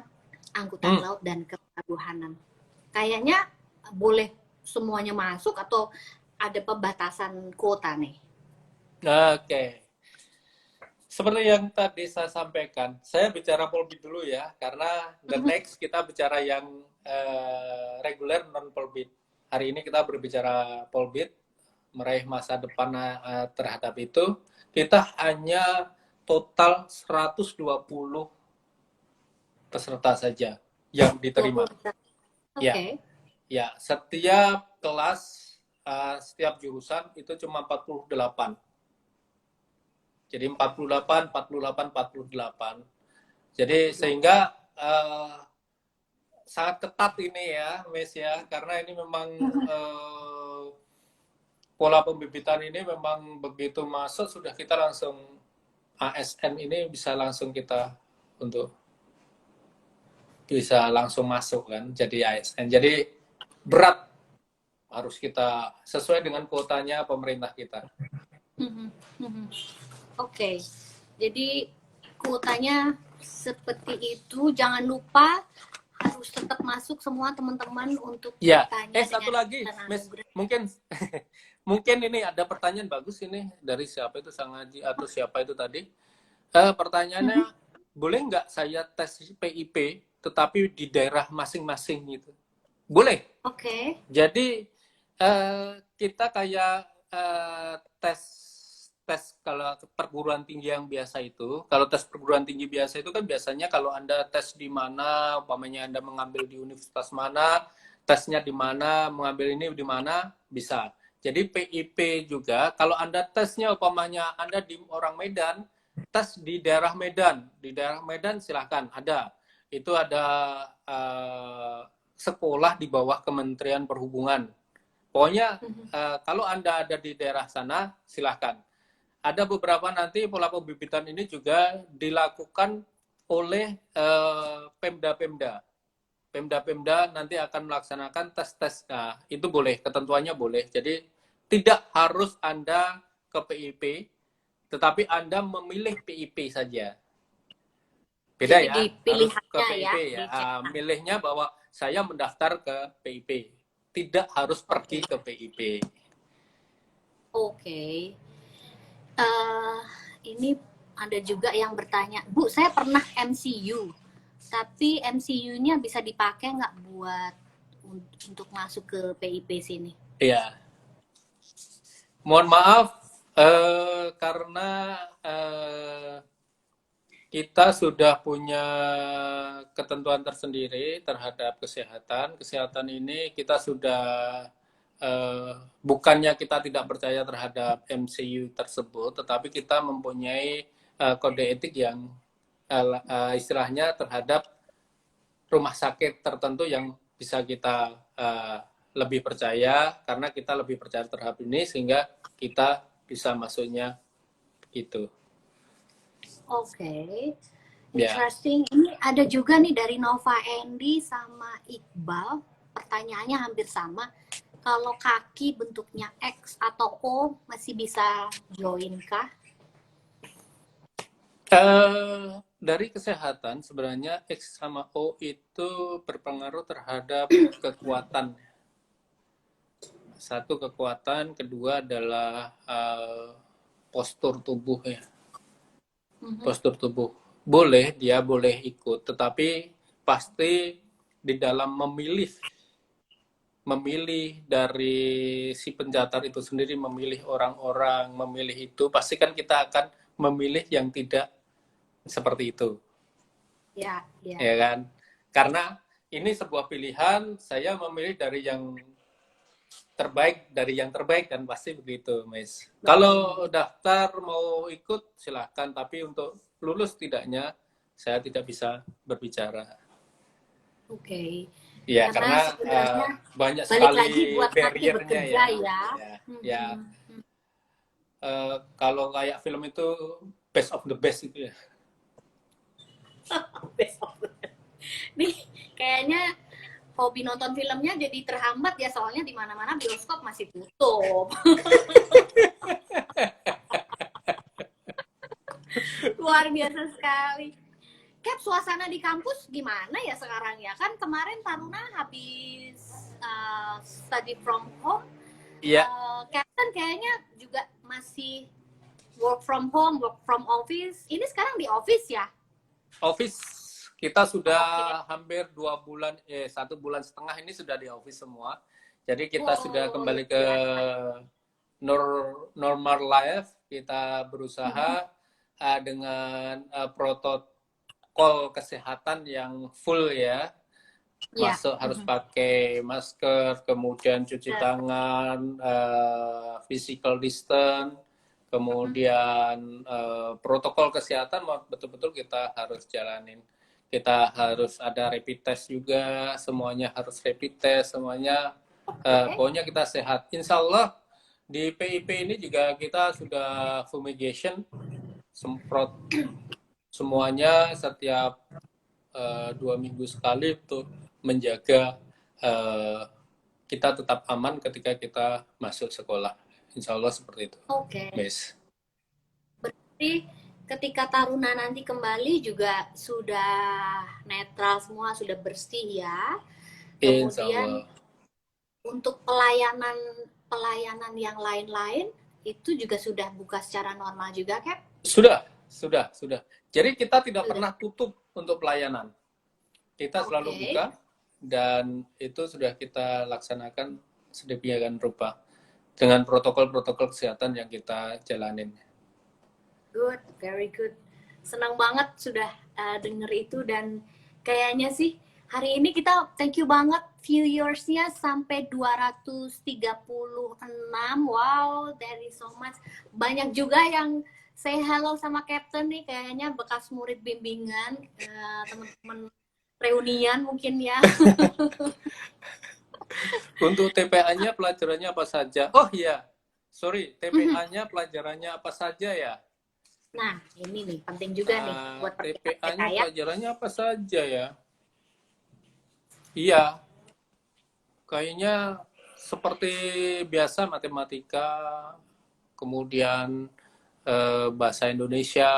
angkutan laut dan kepelabuhanan? Kayaknya boleh semuanya masuk atau ada pembatasan kuota nih? Oke. Seperti yang tadi saya sampaikan, saya bicara Polbit dulu ya, karena the next kita bicara yang reguler non Polbit. Hari ini kita berbicara Polbit, meraih masa depan terhadap itu. Kita hanya total 120 peserta saja yang diterima. Okay. Ya, setiap kelas, setiap jurusan itu cuma 48. Jadi 48. Jadi sehingga sangat ketat ini ya, Miss ya, karena ini memang pola pembibitan ini memang begitu masuk sudah kita langsung ASN ini bisa langsung kita untuk bisa langsung masuk kan jadi ASN. Jadi berat harus kita sesuai dengan kuotanya pemerintah kita. Oke. Jadi kuotanya seperti itu, jangan lupa harus tetap masuk semua teman-teman untuk Ya, bertanya. satu lagi, Miss, mungkin ini ada pertanyaan bagus ini dari siapa itu Sang Haji atau siapa itu tadi. Pertanyaannya, boleh nggak saya tes PIP tetapi di daerah masing-masing gitu? Boleh. Oke. Jadi kita kayak tes kalau perguruan tinggi yang biasa itu, kalau tes perguruan tinggi biasa itu kan biasanya kalau Anda tes di mana, umpamanya Anda mengambil di universitas mana, tesnya di mana, mengambil ini di mana, bisa. Jadi PIP juga, kalau Anda tesnya umpamanya Anda di orang Medan, tes di daerah Medan. Di daerah Medan silahkan, ada. Itu ada sekolah di bawah Kementerian Perhubungan. Pokoknya kalau Anda ada di daerah sana, silahkan. Ada beberapa nanti pola pembibitan ini juga dilakukan oleh Pemda-Pemda. Pemda-Pemda nanti akan melaksanakan tes-tes. Nah, itu boleh, ketentuannya boleh. Jadi tidak harus Anda ke PIP, tetapi Anda memilih PIP saja. Beda jadi ya, harus ke PIP ya. Milihnya bahwa saya mendaftar ke PIP. Tidak harus pergi ke PIP. Oke. Ini ada juga yang bertanya, Bu, saya pernah MCU, tapi MCU-nya bisa dipakai nggak buat untuk masuk ke PIP sini? Iya. Mohon maaf, karena kita sudah punya ketentuan tersendiri terhadap kesehatan. Kesehatan ini kita sudah bukannya kita tidak percaya terhadap MCU tersebut, tetapi kita mempunyai kode etik yang istilahnya terhadap rumah sakit tertentu yang bisa kita lebih percaya, karena kita lebih percaya terhadap ini sehingga kita bisa masuknya gitu. Oke. Interesting. Ini ada juga nih dari Nova Andy sama Iqbal. Pertanyaannya hampir sama. Kalau kaki bentuknya X atau O masih bisa join kah? Dari kesehatan sebenarnya X sama O itu berpengaruh terhadap kekuatan. Satu kekuatan, kedua adalah postur tubuh ya. Postur tubuh. Dia boleh ikut, tetapi pasti di dalam memilih dari si pencatat itu sendiri, memilih orang-orang, memilih itu, pasti kan kita akan memilih yang tidak seperti itu. Ya kan? Karena ini sebuah pilihan, saya memilih dari yang terbaik dan pasti begitu, Miss. Kalau daftar mau ikut silahkan, tapi untuk lulus tidaknya saya tidak bisa berbicara. Oke. Ya, karena banyak sekali barrier-nya ya. Kalau kayak film itu best of the best itu ya. Best of the best. Nih kayaknya hobi nonton filmnya jadi terhambat ya, soalnya di mana-mana bioskop masih tutup. Luar biasa sekali. Cap, suasana di kampus gimana ya sekarang ya? Kan kemarin Taruna habis study from home. Iya. Captain kayaknya juga masih work from home, work from office. Ini sekarang di office ya? Office. Kita sudah hampir 1,5 bulan ini sudah di office semua. Jadi kita sudah kembali ke normal life. Kita berusaha dengan protokol kesehatan yang full ya. Masuk harus pakai masker, kemudian cuci tangan, physical distance, Kemudian protokol kesehatan betul-betul kita harus jalanin. Kita harus ada rapid test juga, semuanya harus rapid test, semuanya pokoknya kita sehat. Insya Allah di PIP ini juga kita sudah fumigation, semprot semuanya setiap 2 minggu sekali untuk menjaga kita tetap aman ketika kita masuk sekolah. Insya Allah seperti itu. Oke. Miss. Berarti ketika Taruna nanti kembali juga sudah netral semua, sudah bersih ya. Insya Kemudian Allah. untuk pelayanan yang lain-lain itu juga sudah buka secara normal juga, Cap? Sudah. Jadi kita tidak pernah tutup untuk pelayanan. Kita selalu buka dan itu sudah kita laksanakan sedemikian rupa dengan protokol-protokol kesehatan yang kita jalanin. Good, very good. Senang banget sudah denger itu dan kayaknya sih hari ini kita thank you banget viewersnya sampai 236. Wow, that is so much. Banyak juga yang say hello sama Captain nih, kayaknya bekas murid bimbingan, teman-teman reunian mungkin ya. Untuk TPA-nya pelajarannya apa saja? Oh iya, sorry, TPA-nya pelajarannya apa saja ya? Nah, ini nih penting juga nih buat TPA-nya pelajarannya apa saja ya? Iya, kayaknya seperti biasa matematika, kemudian bahasa Indonesia,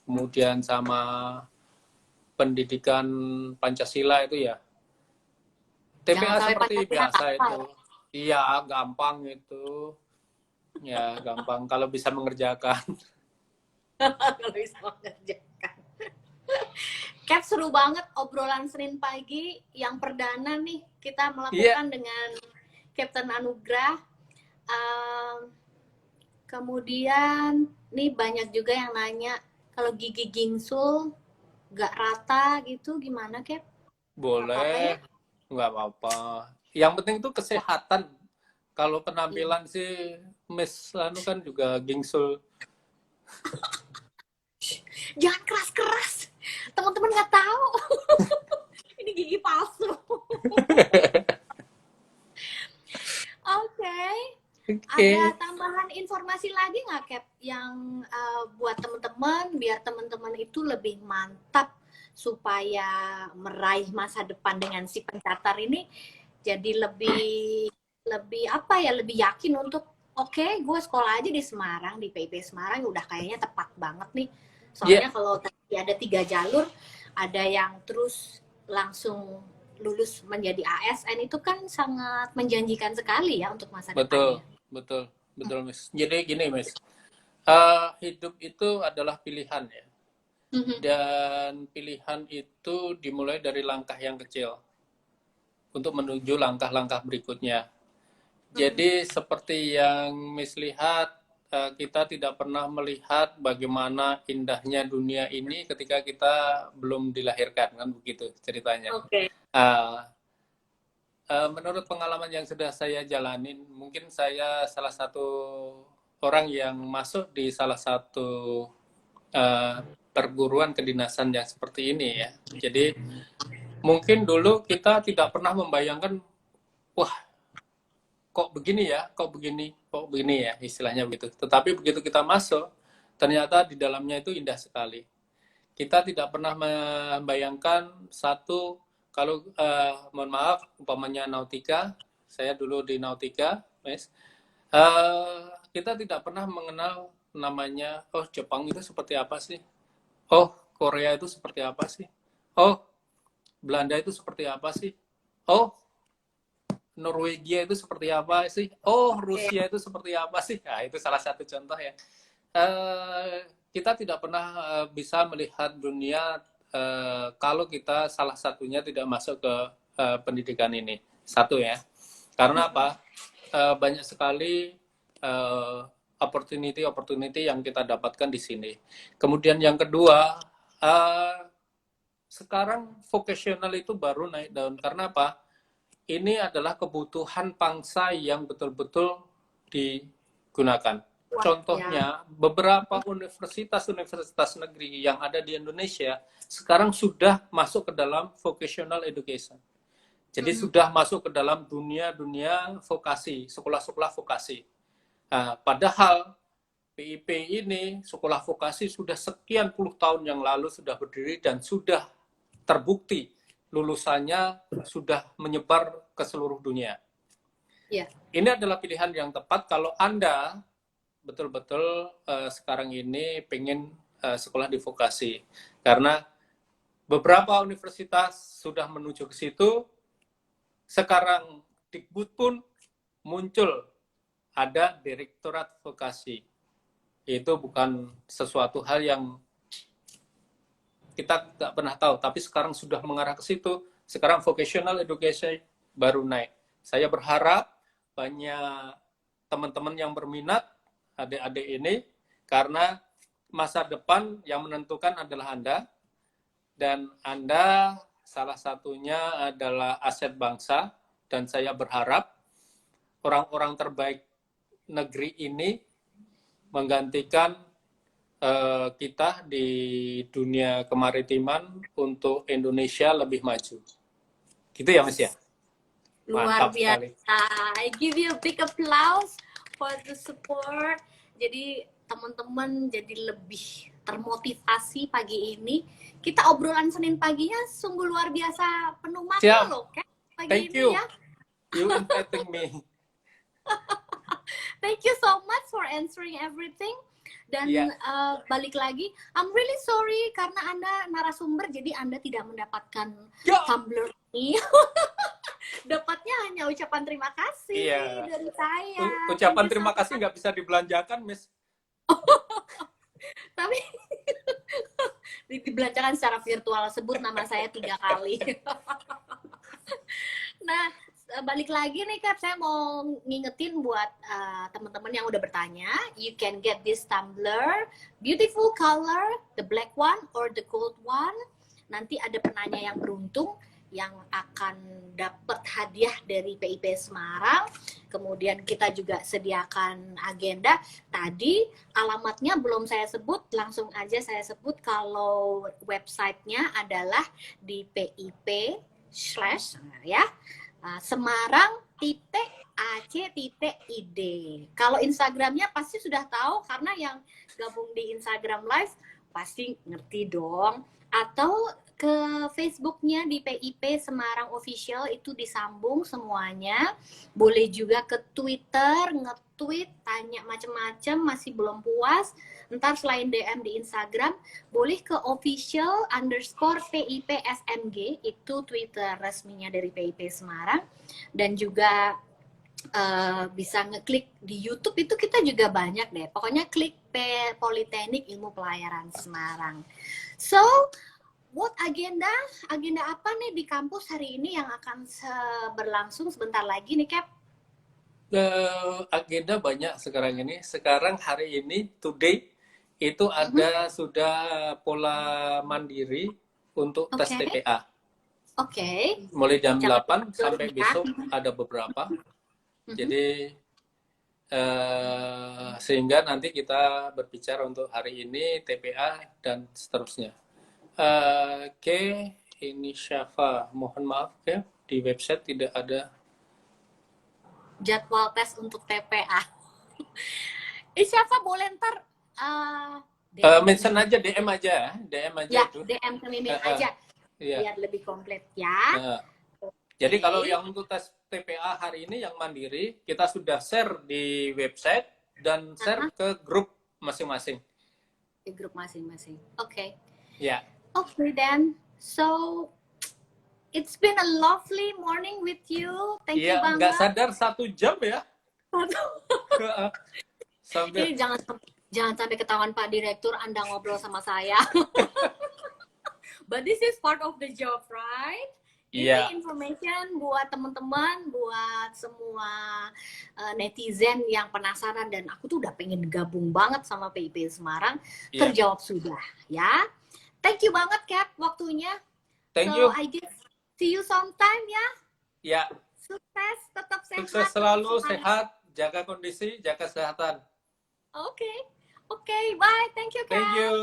kemudian sama pendidikan Pancasila itu ya. TPA seperti biasa itu. Iya, gampang itu. Ya, gampang kalau bisa mengerjakan. Kalau bisa mengerjakan. Cap, seru banget obrolan Senin pagi yang perdana nih kita melakukan dengan Captain Anugrah. Kemudian nih banyak juga yang nanya kalau gigi gingsul gak rata gitu gimana, Cap? Boleh, nggak apa-apa. Yang penting itu kesehatan. Kalau penampilan sih Miss Anu kan juga gingsul. Jangan keras-keras, teman-teman nggak tahu. Ini gigi palsu. Oke. Ada tambahan informasi lagi nggak, Cap, yang buat teman-teman biar teman-teman itu lebih mantap supaya meraih masa depan dengan si pencatar ini jadi lebih apa ya, lebih yakin untuk gue sekolah aja di Semarang, di PIP Semarang udah kayaknya tepat banget nih. Soalnya kalau tadi ada 3 jalur, ada yang terus langsung lulus menjadi ASN itu kan sangat menjanjikan sekali ya untuk masa depannya. Betul, Miss. Jadi gini, Miss. Hidup itu adalah pilihan ya. Dan pilihan itu dimulai dari langkah yang kecil untuk menuju langkah-langkah berikutnya. Jadi seperti yang Miss lihat, kita tidak pernah melihat bagaimana indahnya dunia ini ketika kita belum dilahirkan, kan begitu ceritanya. Menurut pengalaman yang sudah saya jalanin, mungkin saya salah satu orang yang masuk di salah satu perguruan kedinasan yang seperti ini ya. Jadi mungkin dulu kita tidak pernah membayangkan, wah kok begini ya, kok begini ya, istilahnya begitu. Tetapi begitu kita masuk, ternyata di dalamnya itu indah sekali. Kita tidak pernah membayangkan satu, kalau mohon maaf, umpamanya nautika, saya dulu di nautika, Mas, kita tidak pernah mengenal namanya, oh Jepang itu seperti apa sih? Oh Korea itu seperti apa sih? Oh Belanda itu seperti apa sih? Oh Norwegia itu seperti apa sih? Oh, Rusia itu seperti apa sih? Nah, itu salah satu contoh ya. Kita tidak pernah bisa melihat dunia kalau kita salah satunya tidak masuk ke pendidikan ini. Satu ya. Karena apa? Banyak sekali opportunity yang kita dapatkan di sini. Kemudian yang kedua, sekarang vocational itu baru naik daun. Karena apa? Ini adalah kebutuhan bangsa yang betul-betul digunakan. Wah, ya. contohnya beberapa universitas negeri yang ada di Indonesia sekarang sudah masuk ke dalam vocational education. Jadi sudah masuk ke dalam dunia vokasi, sekolah-sekolah vokasi. Nah, padahal PIP ini, sekolah vokasi sudah sekian puluh tahun yang lalu sudah berdiri dan sudah terbukti lulusannya sudah menyebar ke seluruh dunia. Ya. Ini adalah pilihan yang tepat kalau Anda betul-betul sekarang ini pengen sekolah di vokasi. Karena beberapa universitas sudah menuju ke situ. Sekarang Dikbud pun muncul ada Direktorat Vokasi. Itu bukan sesuatu hal yang kita nggak pernah tahu, tapi sekarang sudah mengarah ke situ. Sekarang vocational education baru naik. Saya berharap banyak teman-teman yang berminat, adik-adik ini, karena masa depan yang menentukan adalah Anda, dan Anda salah satunya adalah aset bangsa, dan saya berharap orang-orang terbaik negeri ini menggantikan kita di dunia kemaritiman untuk Indonesia lebih maju. Gitu ya, Mas ya? Luar Mantap sekali. biasa. I give you a big applause for the support. Jadi teman-teman jadi lebih termotivasi pagi ini. Kita obrolan Senin paginya sungguh luar biasa, penuh makna loh, kan? Pagi Thank ini you. ya. You inviting me. Thank you so much for answering everything. Dan balik lagi, I'm really sorry karena Anda narasumber, jadi Anda tidak mendapatkan tumbler ini. Dapatnya hanya ucapan terima kasih dari saya. Ucapan terima kasih nggak bisa dibelanjakan, Miss. Tapi dibelanjakan secara virtual, sebut nama saya 3 kali. Nah, balik lagi nih Kak, saya mau ngingetin buat teman-teman yang udah bertanya, you can get this tumbler, beautiful color, the black one or the gold one. Nanti ada penanya yang beruntung yang akan dapat hadiah dari PIP Semarang. Kemudian kita juga sediakan agenda. Tadi alamatnya belum saya sebut, langsung aja saya sebut kalau websitenya adalah di PIP/ ya Semarang.ac.id. Kalau Instagramnya pasti sudah tahu karena yang gabung di Instagram Live pasti ngerti dong. Atau ke Facebooknya di PIP Semarang Official, itu disambung semuanya. Boleh juga ke Twitter, nge-tweet, tanya macam-macam, masih belum puas. Ntar selain DM di Instagram, boleh ke official_PIP SMG, itu Twitter resminya dari PIP Semarang. Dan juga bisa ngeklik di YouTube, itu kita juga banyak deh. Pokoknya klik Politeknik Ilmu Pelayaran Semarang. So, what agenda apa nih di kampus hari ini yang akan berlangsung sebentar lagi nih, Cap? Agenda banyak sekarang ini. Sekarang hari ini, today, itu ada sudah pola mandiri untuk tes TPA. Mulai jam 8 sampai besok ada beberapa. Jadi, sehingga nanti kita berbicara untuk hari ini, TPA, dan seterusnya. Ini Syafa, mohon maaf ya, di website tidak ada jadwal tes untuk TPA. Syafa boleh ntar mention aja, DM aja ya, itu. DM ke Mimin aja, biar lebih komplit ya. Jadi kalau yang untuk tes TPA hari ini yang mandiri, kita sudah share di website dan share ke grup masing-masing. Di grup masing-masing, Ya. Okay then, so it's been a lovely morning with you. Thank you banget. Nggak sadar 1 jam ya. Ini jangan sampai ketahuan Pak Direktur Anda ngobrol sama saya. But this is part of the job, right? Ini information buat teman-teman, buat semua netizen yang penasaran, dan aku tuh udah pengen gabung banget sama PIP Semarang. Terjawab sudah ya. Thank you banget, Cap, waktunya. Thank you. I guess see you sometime ya. Ya. Sukses, tetap sehat. Sukses selalu, sehat, jaga kondisi, jaga kesehatan. Oke, oke, bye. Thank you, Thank Kak. you,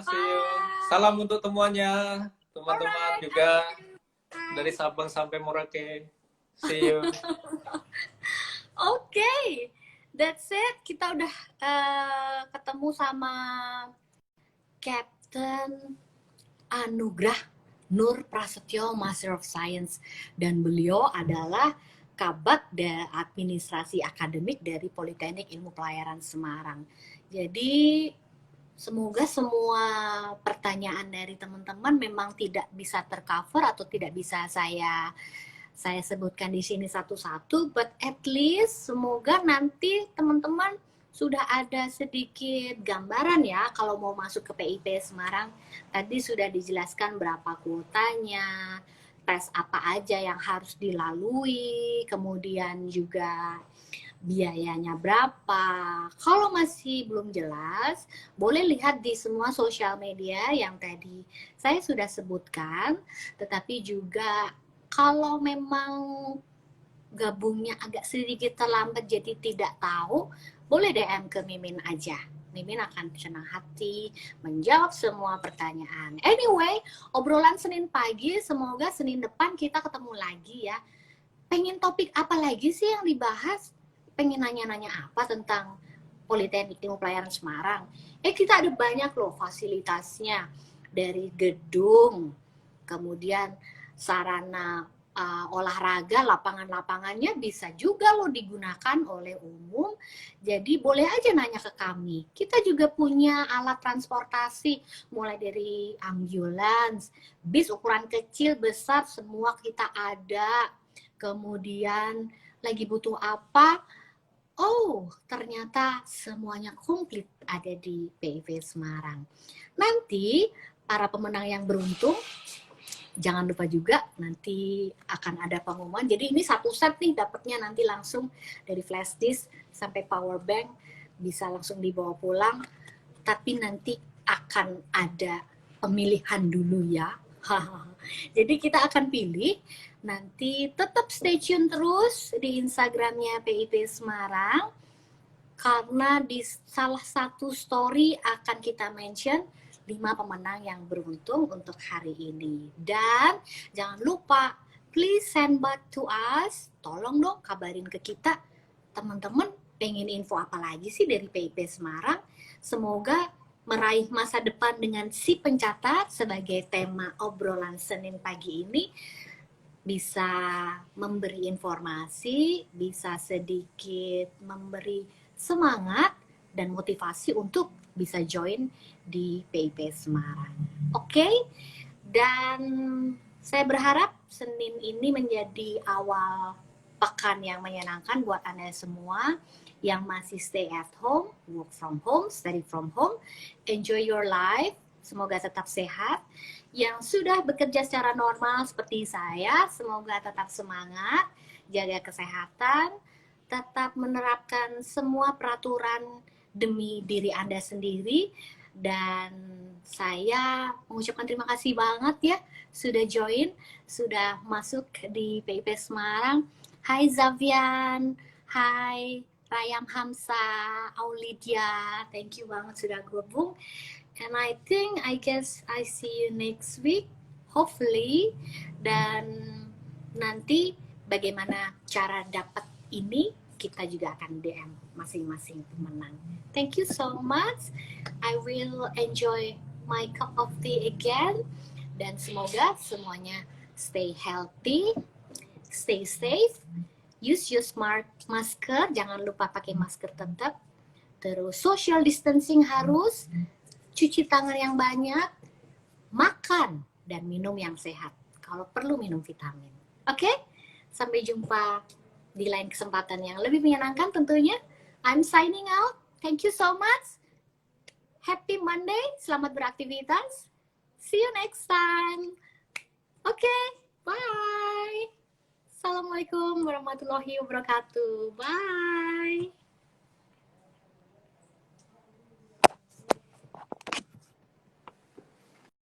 see you. Bye. Salam untuk semuanya, teman-teman Alright, I juga love you. dari Bye. Sabang sampai Merauke. See you. Oke, that's it. Kita udah ketemu sama Captain Anugrah Nur Prasetyo, Master of Science, dan beliau adalah Kabak Administrasi Akademik dari Politeknik Ilmu Pelayaran Semarang. Jadi semoga semua pertanyaan dari teman-teman memang tidak bisa tercover atau tidak bisa saya sebutkan di sini satu-satu, but at least semoga nanti teman-teman sudah ada sedikit gambaran ya kalau mau masuk ke PIP Semarang. Tadi sudah dijelaskan berapa kuotanya, tes apa aja yang harus dilalui, kemudian juga biayanya berapa. Kalau masih belum jelas, boleh lihat di semua sosial media yang tadi saya sudah sebutkan, tetapi juga kalau memang gabungnya agak sedikit terlambat jadi tidak tahu, boleh DM ke Mimin aja. Mimin akan senang hati menjawab semua pertanyaan. Anyway, obrolan Senin pagi, semoga Senin depan kita ketemu lagi ya. Pengen topik apa lagi sih yang dibahas? Pengen nanya-nanya apa tentang Politeknik Ilmu Pelayaran Semarang? Kita ada banyak loh fasilitasnya. Dari gedung, kemudian sarana olahraga, lapangan-lapangannya bisa juga loh digunakan oleh umum. Jadi boleh aja nanya ke kami. Kita juga punya alat transportasi, mulai dari ambulans, bis ukuran kecil, besar, semua kita ada. Kemudian lagi butuh apa? Oh, ternyata semuanya komplit ada di PIP Semarang. Nanti para pemenang yang beruntung, jangan lupa juga nanti akan ada pengumuman. Jadi ini satu set nih dapatnya nanti langsung dari flash disk sampai power bank, bisa langsung dibawa pulang. Tapi nanti akan ada pemilihan dulu ya. Jadi kita akan pilih. Nanti tetap stay tune terus di Instagramnya PIP Semarang. Karena di salah satu story akan kita mention 5 pemenang yang beruntung untuk hari ini. Dan jangan lupa, please send back to us. Tolong dong kabarin ke kita, teman-teman pengen info apa lagi sih dari PIP Semarang. Semoga meraih masa depan dengan si pencatat sebagai tema obrolan Senin pagi ini bisa memberi informasi, bisa sedikit memberi semangat dan motivasi untuk bisa join di PIP Semarang. Oke? Dan saya berharap Senin ini menjadi awal pekan yang menyenangkan buat Anda semua yang masih stay at home, work from home, study from home, enjoy your life, semoga tetap sehat. Yang sudah bekerja secara normal seperti saya, semoga tetap semangat, jaga kesehatan, tetap menerapkan semua peraturan demi diri Anda sendiri. Dan saya mengucapkan terima kasih banget ya sudah join, sudah masuk di PIP Semarang. Hai Zavian, hai Rayam Hamsa, Aulidia, thank you banget sudah gabung. And I guess I see you next week, hopefully. Dan nanti bagaimana cara dapat ini, kita juga akan DM masing-masing pemenang. Thank you so much. I will enjoy my cup of tea again. Dan semoga semuanya stay healthy, stay safe, use your smart masker, jangan lupa pakai masker tetap. Terus social distancing harus, cuci tangan yang banyak, makan, dan minum yang sehat. Kalau perlu minum vitamin. Oke? Sampai jumpa di lain kesempatan yang lebih menyenangkan tentunya. I'm signing out. Thank you so much. Happy Monday. Selamat beraktivitas. See you next time. Oke, bye. Assalamualaikum warahmatullahi wabarakatuh. Bye.